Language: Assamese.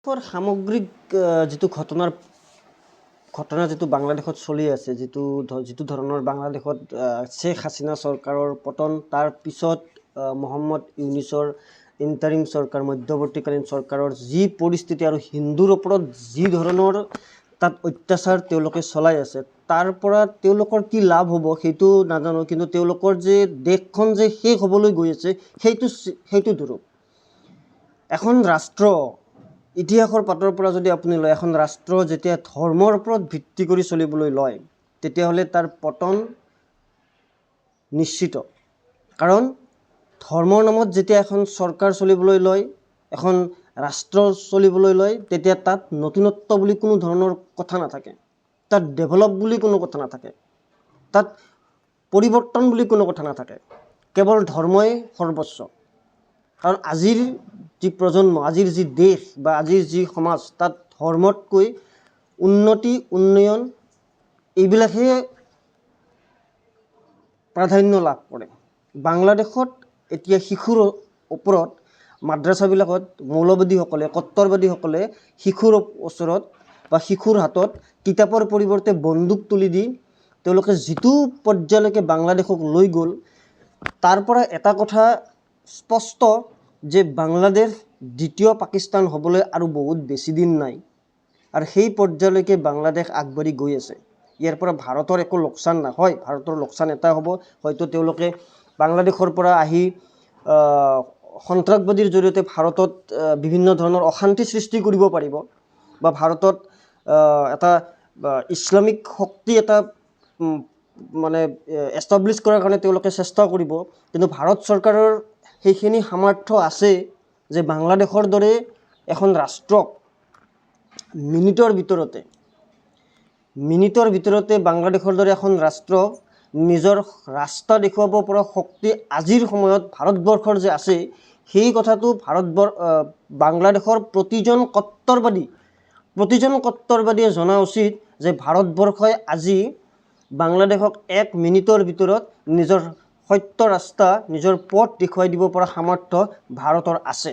সামগ্ৰিক যিটো ঘটনা যিটো বাংলাদেশত চলি আছে, যিটো ধৰণৰ বাংলাদেশত শ্বেখ হাছিনা চৰকাৰৰ পতন, তাৰ পিছত মহম্মদ ইউনিছৰ ইণ্টাৰিম চৰকাৰ, মধ্যৱৰ্তীকালীন চৰকাৰৰ যি পৰিস্থিতি আৰু হিন্দুৰ ওপৰত যি ধৰণৰ তাত অত্যাচাৰ তেওঁলোকে চলাই আছে, তাৰ পৰা তেওঁলোকৰ কি লাভ হ'ব সেইটো নাজানো, কিন্তু তেওঁলোকৰ যে দেশখন যে শেষ হ'বলৈ গৈ আছে সেইটো দূৰক। এখন ৰাষ্ট্ৰ ইতিহাসৰ পাতৰ পৰা যদি আপুনি লয়, এখন ৰাষ্ট্ৰ যেতিয়া ধৰ্মৰ ওপৰত ভিত্তি কৰি চলিবলৈ লয়, তেতিয়াহ'লে তাৰ পতন নিশ্চিত। কাৰণ ধৰ্মৰ নামত যেতিয়া এখন চৰকাৰ চলিবলৈ লয়, এখন ৰাষ্ট্ৰ চলিবলৈ লয়, তেতিয়া তাত নতুনত্ব বুলি কোনো ধৰণৰ কথা নাথাকে, তাত ডেভেলপ বুলি কোনো কথা নাথাকে, তাত পৰিৱৰ্তন বুলি কোনো কথা নাথাকে, কেৱল ধৰ্মই সৰ্বস্ব। কাৰণ আজিৰ যি প্ৰজন্ম, আজিৰ যি দেশ বা আজিৰ যি সমাজ, তাত ধৰ্মতকৈ উন্নতি, উন্নয়ন এইবিলাকহে প্ৰাধান্য লাভ কৰে। বাংলাদেশত এতিয়া শিশুৰ ওপৰত মাদ্ৰাছাবিলাকত মৌলবাদীসকলে, কট্টৰবাদীসকলে শিশুৰ ওচৰত বা শিশুৰ হাতত কিতাপৰ পৰিৱৰ্তে বন্দুক তুলি দি তেওঁলোকে যিটো পৰ্যায়লৈকে বাংলাদেশক লৈ গ'ল, তাৰ পৰা এটা কথা স্পষ্ট যে বাংলাদেশ দ্বিতীয় পাকিস্তান হ'বলৈ আৰু বহুত বেছি দিন নাই, আৰু সেই পৰ্যায়লৈকে বাংলাদেশ আগবাঢ়ি গৈ আছে। ইয়াৰ পৰা ভাৰতৰ একো লোকচান নহয়, ভাৰতৰ লোকচান এটা হ'ব, হয়তো তেওঁলোকে বাংলাদেশৰ পৰা আহি সন্ত্ৰাসবাদীৰ জৰিয়তে ভাৰতত বিভিন্ন ধৰণৰ অশান্তি সৃষ্টি কৰিব পাৰিব, বা ভাৰতত এটা ইছলামিক শক্তি এটা মানে এষ্টাব্লিছ কৰাৰ কাৰণে তেওঁলোকে চেষ্টা কৰিব। কিন্তু ভাৰত চৰকাৰৰ সেইখিনি সামৰ্থ্য আছে যে বাংলাদেশৰ দৰে এখন ৰাষ্ট্ৰক মিনিটৰ ভিতৰতে বাংলাদেশৰ দৰে এখন ৰাষ্ট্ৰক নিজৰ ৰাস্তা দেখুৱাব পৰা শক্তি আজিৰ সময়ত ভাৰতবৰ্ষৰ যে আছে, সেই কথাটো বাংলাদেশৰ প্ৰতিজন কট্টৰবাদীয়ে জনা উচিত যে ভাৰতবৰ্ষই আজি বাংলাদেশক 1 মিনিটৰ ভিতৰত নিজৰ সত্য ৰাস্তা, নিজৰ পথ দেখুৱাই দিব পৰা সামৰ্থ্য ভাৰতৰ আছে।